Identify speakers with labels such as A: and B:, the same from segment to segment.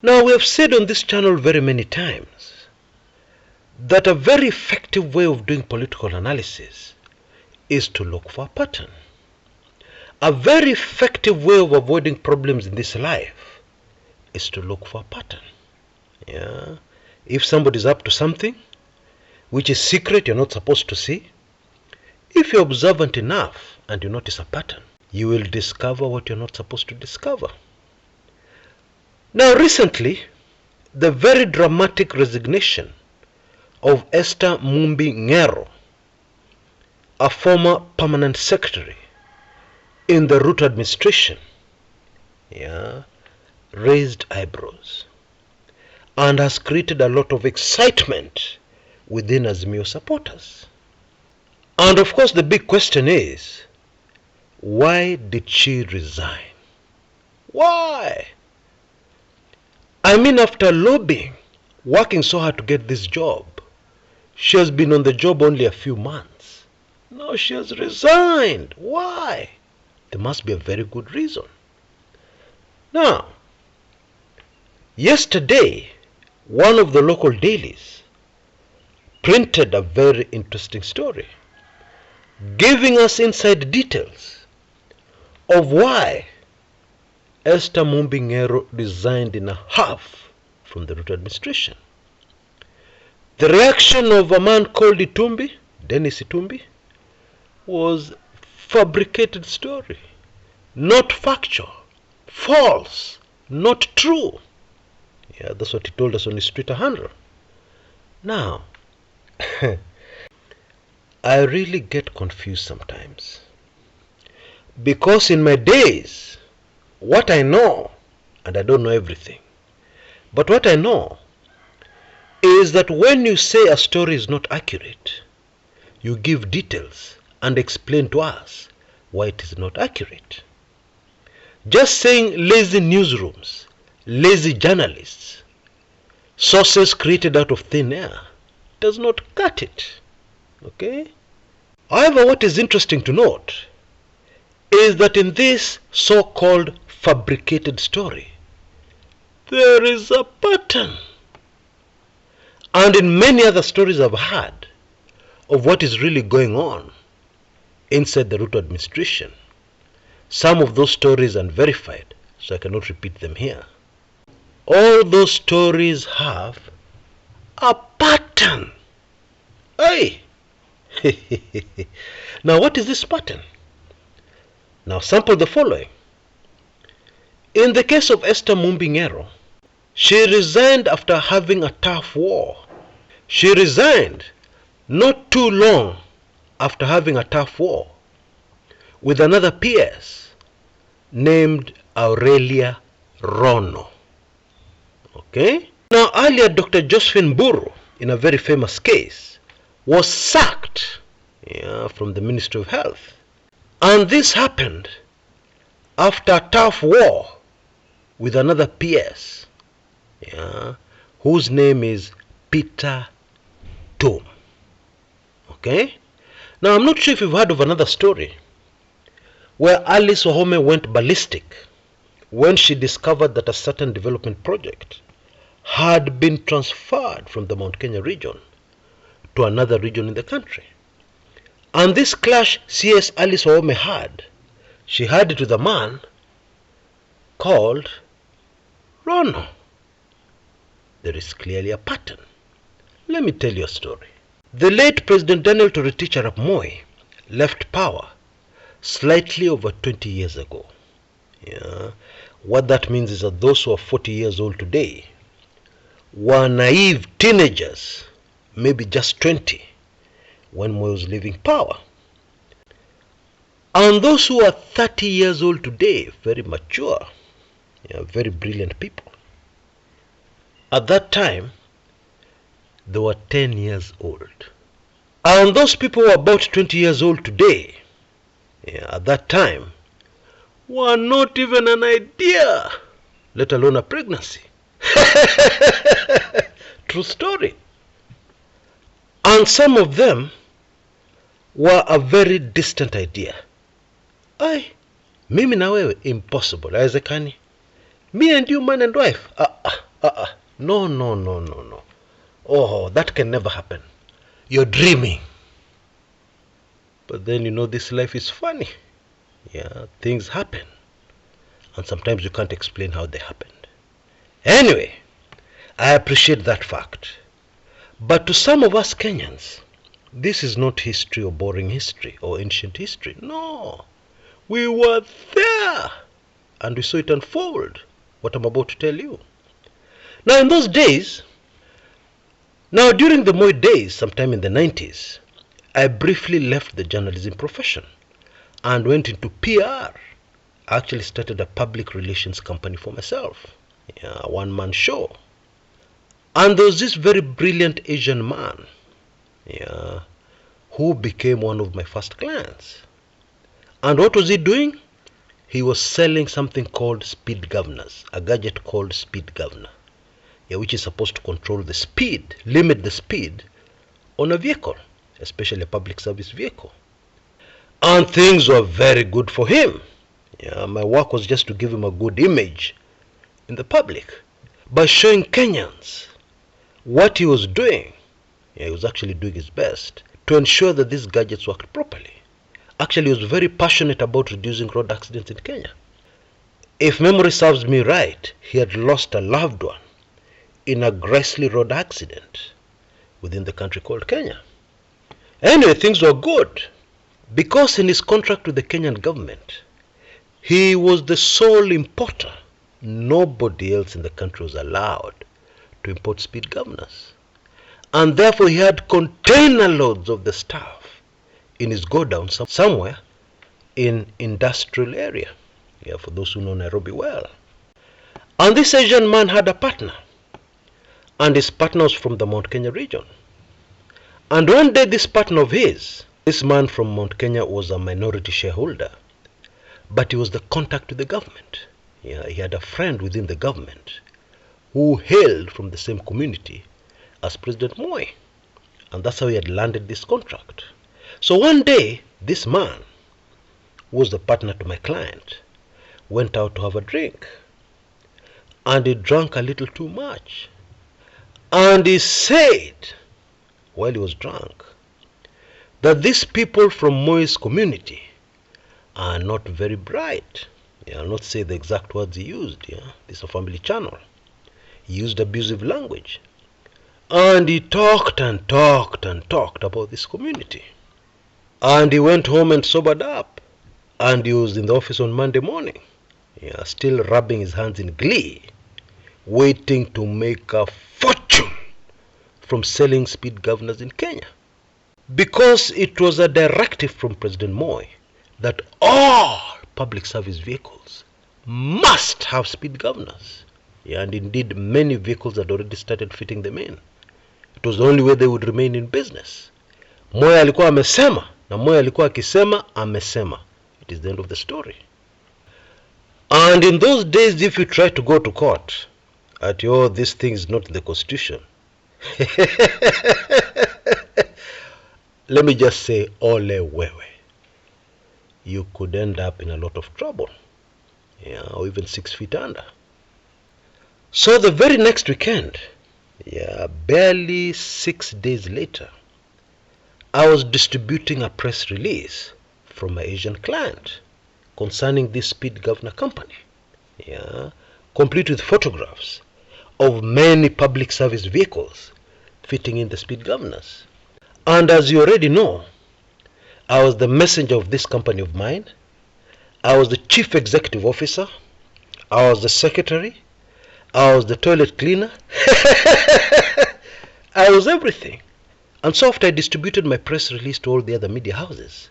A: Now, we have said on this channel very many times that a very effective way of doing political analysis is to look for a pattern. A very effective way of avoiding problems in this life is to look for a pattern. Yeah. If somebody is up to something which is secret, you're not supposed to see, if you're observant enough and you notice a pattern, you will discover what you're not supposed to discover. Now, recently, the very dramatic resignation of Esther Ngero, a former permanent secretary in the Ruto administration, raised eyebrows and has created a lot of excitement within Azimio supporters. And of course, the big question is, why did she resign? Why? I mean, after lobbying, working so hard to get this job, she has been on the job only a few months. Now she has resigned. Why? There must be a very good reason. Now, yesterday, one of the local dailies printed a very interesting story, giving us inside details of why Esther Ngero resigned in a huff from the Ruto administration. The reaction of a man called Dennis Itumbi, was fabricated story, not factual, false, not true. Yeah, that's what he told us on his Twitter handle. Now, I really get confused sometimes, because in my days, what I know, and I don't know everything, but what I know is that when you say a story is not accurate, you give details and explain to us why it is not accurate. Just saying lazy newsrooms, lazy journalists, sources created out of thin air does not cut it. Okay? However, what is interesting to note is that in this so-called fabricated story, there is a pattern. And in many other stories I've heard of what is really going on inside the Ruto administration, some of those stories are unverified, so I cannot repeat them here. All those stories have a pattern. Hey! Now, what is this pattern? Now, sample the following. In the case of Esther Ngero, she resigned after having a tough war. She resigned not too long after having a tough war with another PS named Aurelia Rono. Okay? Now, earlier, Dr. Josephine Buro, in a very famous case, was sacked from the Ministry of Health. And this happened after a tough war with another PS, whose name is Peter Tom. Okay? Now, I'm not sure if you've heard of another story where Alice Wahome went ballistic when she discovered that a certain development project had been transferred from the Mount Kenya region to another region in the country. And this clash CS Alice Wahome had, she had it with a man called Rono. There is clearly a pattern. Let me tell you a story. The late President Daniel Moi left power slightly over 20 years ago. What that means is that those who are 40 years old today were naive teenagers, maybe just 20, when Moi was leaving power. And those who are 30 years old today, very mature, very brilliant people. At that time, they were 10 years old. And those people who are about 20 years old today, at that time, were not even an idea, let alone a pregnancy. True story. And some of them were a very distant idea. Mimi na wewe, impossible. Haiwezekani. Me and you, man and wife. No, no, no, no, no. Oh, that can never happen. You're dreaming. But then this life is funny. Yeah, things happen. And sometimes you can't explain how they happened. Anyway, I appreciate that fact. But to some of us Kenyans, this is not history or boring history or ancient history. No. We were there. And we saw it unfold. What I'm about to tell you. Now in those days, during the Moi days, sometime in the 90s, I briefly left the journalism profession and went into PR. I actually started a public relations company for myself. Yeah, a one-man show. And there was this very brilliant Asian man, who became one of my first clients. And what was he doing? He was selling something called speed governors, a gadget called speed governor, which is supposed to control the speed, limit the speed on a vehicle, especially a public service vehicle. And things were very good for him. My work was just to give him a good image in the public by showing Kenyans what he was doing. He was actually doing his best to ensure that these gadgets worked properly. Actually, he was very passionate about reducing road accidents in Kenya. If memory serves me right, he had lost a loved one in a grisly road accident within the country called Kenya. Anyway, things were good because in his contract with the Kenyan government, he was the sole importer. Nobody else in the country was allowed to import speed governors. And therefore he had container loads of the stuff in his godown somewhere in industrial area. For those who know Nairobi well. And this Asian man had a partner. And his partner was from the Mount Kenya region. And one day this partner of his, this man from Mount Kenya, was a minority shareholder. But he was the contact with the government. He had a friend within the government who hailed from the same community as President Moi. And that's how he had landed this contract. So one day, this man, who was the partner to my client, went out to have a drink. And he drank a little too much. And he said, while he was drunk, that these people from Moi's community are not very bright. I'll not say the exact words he used. This is a family channel. He used abusive language. And he talked and talked and talked about this community. And he went home and sobered up. And he was in the office on Monday morning, still rubbing his hands in glee, waiting to make a fortune from selling speed governors in Kenya. Because it was a directive from President Moi that all public service vehicles must have speed governors. And indeed, many vehicles had already started fitting them in. It was the only way they would remain in business. Moi alikuwa amesema, na Moi alikuwa akisema, amesema. It is the end of the story. And in those days, if you try to go to court, this thing is not in the constitution. Let me just say, ole wewe. You could end up in a lot of trouble. Or even 6 feet under. So the very next weekend, barely 6 days later, I was distributing a press release from my Asian client concerning this speed governor company. Complete with photographs of many public service vehicles fitting in the speed governors. And as you already know, I was the messenger of this company of mine. I was the chief executive officer. I was the secretary. I was the toilet cleaner. I was everything. And so after I distributed my press release to all the other media houses,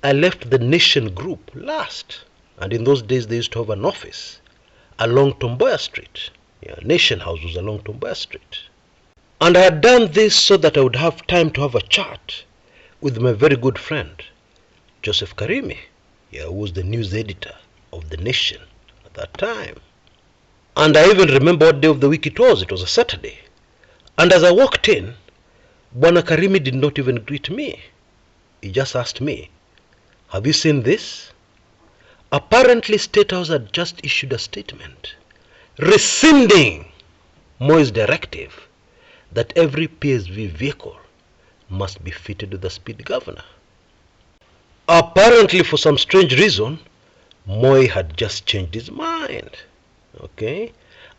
A: I left the Nation group last. And in those days they used to have an office along Tomboya Street. Nation House was along Tomboya Street. And I had done this so that I would have time to have a chat with my very good friend, Joseph Karimi, who was the news editor of the Nation at that time. And I even remember what day of the week it was. It was a Saturday. And as I walked in, Bwana Karimi did not even greet me. He just asked me, "Have you seen this?" Apparently, State House had just issued a statement rescinding Moi's directive that every PSV vehicle must be fitted with a speed governor. Apparently, for some strange reason, Moi had just changed his mind. Okay?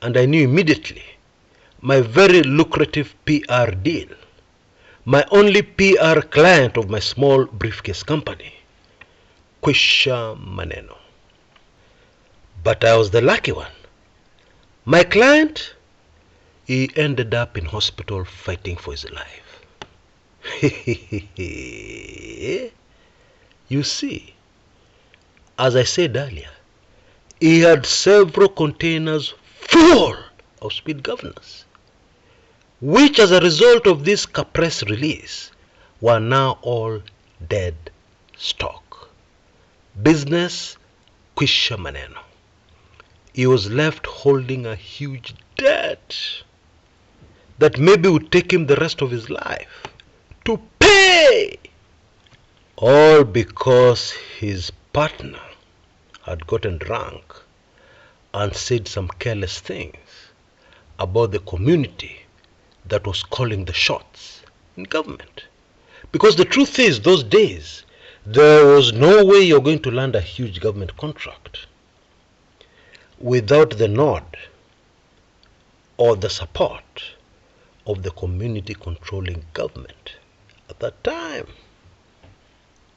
A: And I knew immediately my very lucrative PR deal, my only PR client of my small briefcase company, Kwisha maneno. But I was the lucky one. My client, he ended up in hospital fighting for his life. You see, as I said earlier, he had several containers full of speed governors, which as a result of this press release were now all dead stock. Business kwisha maneno. He was left holding a huge debt that maybe would take him the rest of his life to pay. All because his partner had gotten drunk and said some careless things about the community that was calling the shots in government. Because the truth is, those days, there was no way you're going to land a huge government contract without the nod or the support of the community controlling government at that time.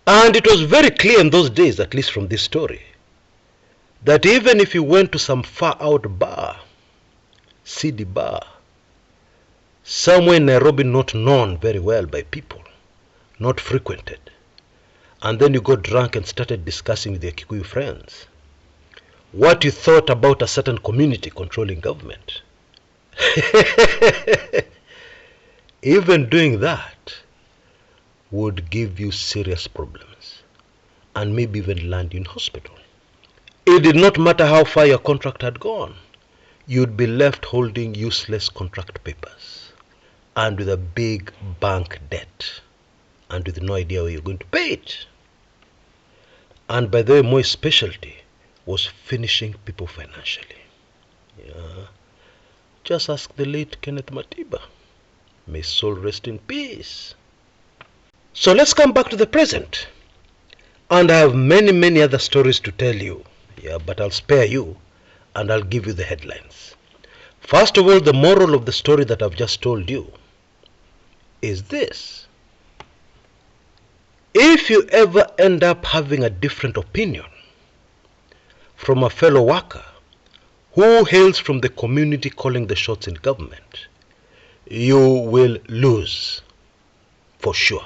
A: And it was very clear in those days, at least from this story, that even if you went to some far out bar, seedy bar, somewhere in Nairobi not known very well by people, not frequented, and then you got drunk and started discussing with your Kikuyu friends what you thought about a certain community controlling government. Even doing that would give you serious problems and maybe even land you in hospital. It did not matter how far your contract had gone. You'd be left holding useless contract papers and with a big bank debt and with no idea where you're going to pay it. And by the way, Moi's specialty was finishing people financially. Yeah. Just ask the late Kenneth Matiba. May his soul rest in peace. So let's come back to the present. And I have many other stories to tell you. Yeah, but I'll spare you and I'll give you the headlines. First of all, the moral of the story that I've just told you is this. If you ever end up having a different opinion from a fellow worker who hails from the community calling the shots in government, you will lose for sure.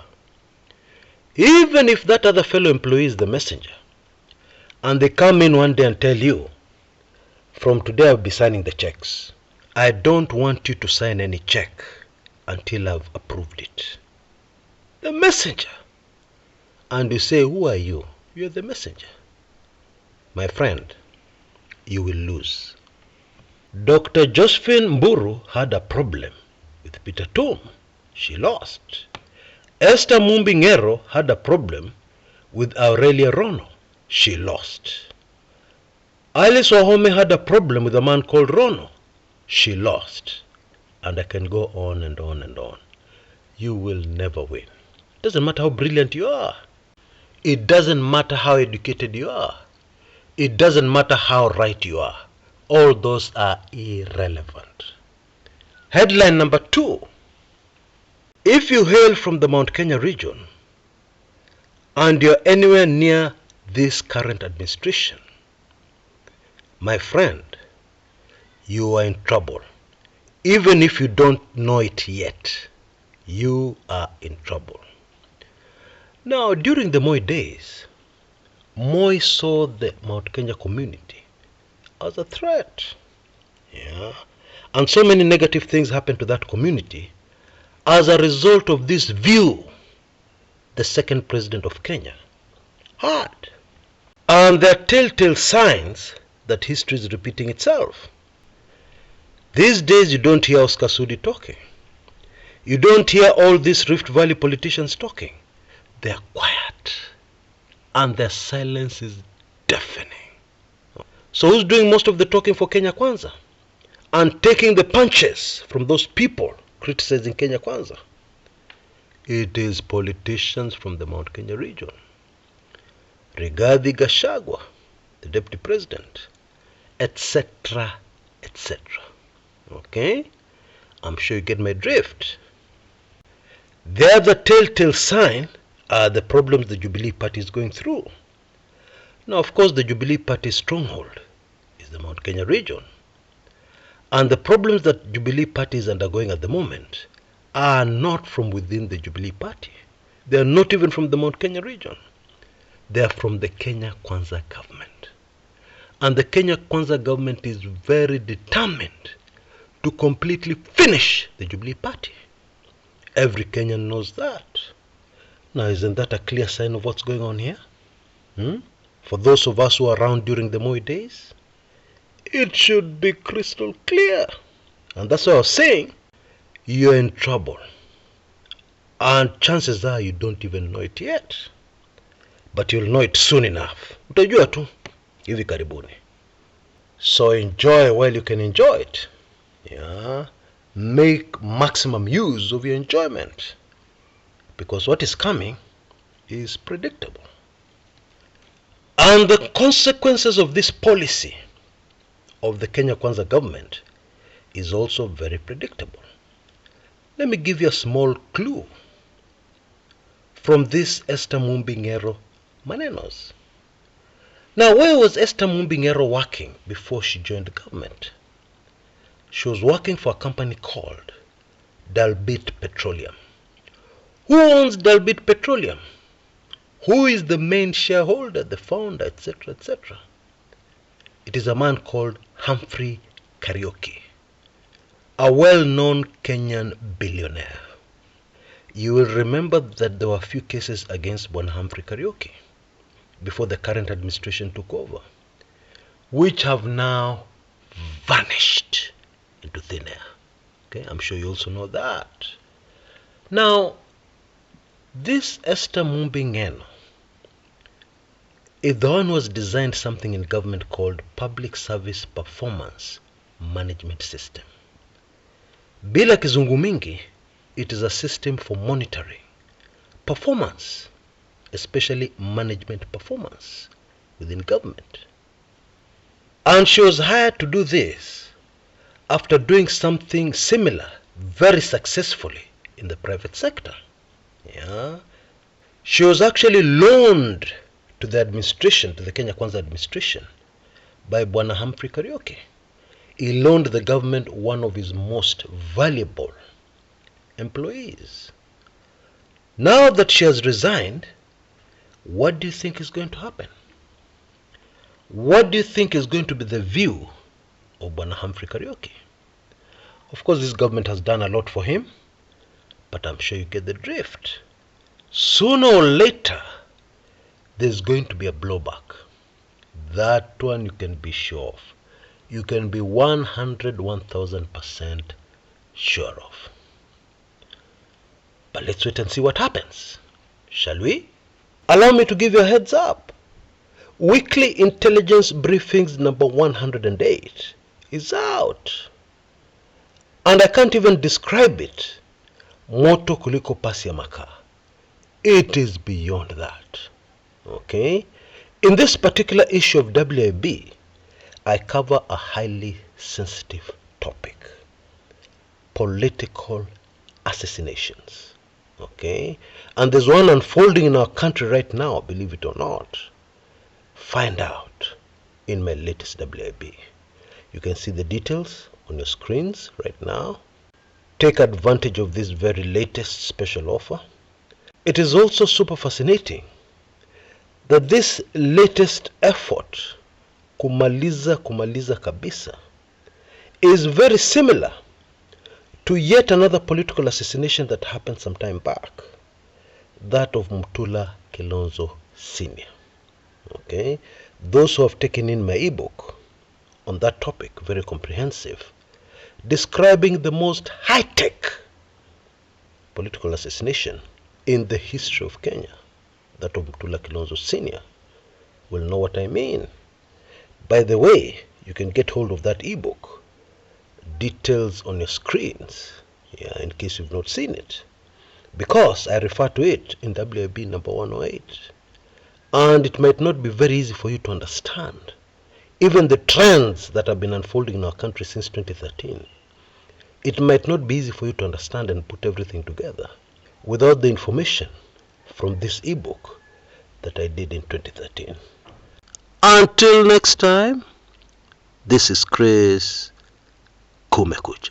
A: Even if that other fellow employee is the messenger and they come in one day and tell you, from today I'll be signing the checks. I don't want you to sign any check until I've approved it. The messenger. And you say, who are you? You're the messenger. My friend, you will lose. Dr. Josephine Buro had a problem with Peter Tom. She lost. Esther Ngero had a problem with Aurelia Rono. She lost. Alice Wahome had a problem with a man called Rono. She lost. And I can go on and on and on. You will never win. It doesn't matter how brilliant you are. It doesn't matter how educated you are. It doesn't matter how right you are. All those are irrelevant. Headline number 2. If you hail from the Mount Kenya region and you're anywhere near this current administration, my friend, you are in trouble. Even if you don't know it yet, you are in trouble. Now, during the Moi days, Moi saw the Mount Kenya community as a threat. Yeah. And so many negative things happened to that community as a result of this view the second president of Kenya had. And there are telltale signs that history is repeating itself. These days you don't hear Oscar Sudi talking. You don't hear all these Rift Valley politicians talking. They are quiet. And their silence is deafening. So who's doing most of the talking for Kenya Kwanza? and taking the punches from those people criticizing Kenya Kwanza. It is politicians from the Mount Kenya region. Rigathi Gachagua, the deputy president, etc., etc. Okay? I'm sure you get my drift. The other telltale sign are the problems the Jubilee Party is going through. Now, of course, the Jubilee Party's stronghold is the Mount Kenya region. And the problems that Jubilee Party is undergoing at the moment are not from within the Jubilee Party. They are not even from the Mount Kenya region. They are from the Kenya Kwanza government. And the Kenya Kwanza government is very determined to completely finish the Jubilee Party. Every Kenyan knows that. Now, isn't that a clear sign of what's going on here? For those of us who are around during the Moi days, it should be crystal clear. And that's why I was saying, you're in trouble. And chances are you don't even know it yet. But you'll know it soon enough. Utajua tu, hivi karibuni. So enjoy while you can enjoy it. Yeah. Make maximum use of your enjoyment. Because what is coming is predictable. And the consequences of this policy of the Kenya Kwanza government is also very predictable. Let me give you a small clue from this Esther Ngero manenos. Now, where was Esther Ngero working before she joined the government? She was working for a company called Dalbit Petroleum. Who owns Dalbit Petroleum? Who is the main shareholder, the founder, etc., etc.? It is a man called Humphrey Kuria, a well-known Kenyan billionaire. You will remember that there were a few cases against one Humphrey Kuria before the current administration took over, which have now vanished into thin air. Okay, I'm sure you also know that. Now, this Esther Ngero is the one who has designed something in government called Public Service Performance Management System. Bila kizungu mingi, it is a system for monitoring performance, especially management performance within government. And she was hired to do this after doing something similar very successfully in the private sector. Yeah. She was actually loaned to the administration, to the Kenya Kwanza administration, by Bwana Humphrey Kuria. He loaned the government one of his most valuable employees. Now that she has resigned, what do you think is going to happen? What do you think is going to be the view of Bwana Humphrey Kuria? Of course, this government has done a lot for him, but I'm sure you get the drift. Sooner or later, there's going to be a blowback. That one you can be sure of. You can be 1,000% sure of. But let's wait and see what happens, shall we? Allow me to give you a heads up. Weekly Intelligence Briefings number 108 is out. And I can't even describe it. Moto kuliko pasi ya makaa. It is beyond that. Okay? In this particular issue of WIB, I cover a highly sensitive topic. Political assassinations. Okay? And there's one unfolding in our country right now, believe it or not. Find out in my latest WIB. You can see the details on your screens right now. Take advantage of this very latest special offer. It is also super fascinating that this latest effort, kumaliza kabisa, is very similar to yet another political assassination that happened some time back, that of Mutula Kilonzo Sr. Okay, those who have taken in my ebook on that topic, very comprehensive, describing the most high-tech political assassination in the history of Kenya, that of Mutula Kilonzo Sr., will know what I mean. By the way, you can get hold of that ebook details on your screens, in case you've not seen it, because I refer to it in WIB number 108. And it might not be very easy for you to understand even the trends that have been unfolding in our country since 2013. It might not be easy for you to understand and put everything together without the information from this ebook that I did in 2013. Until next time, this is Kshs. Kumekucha.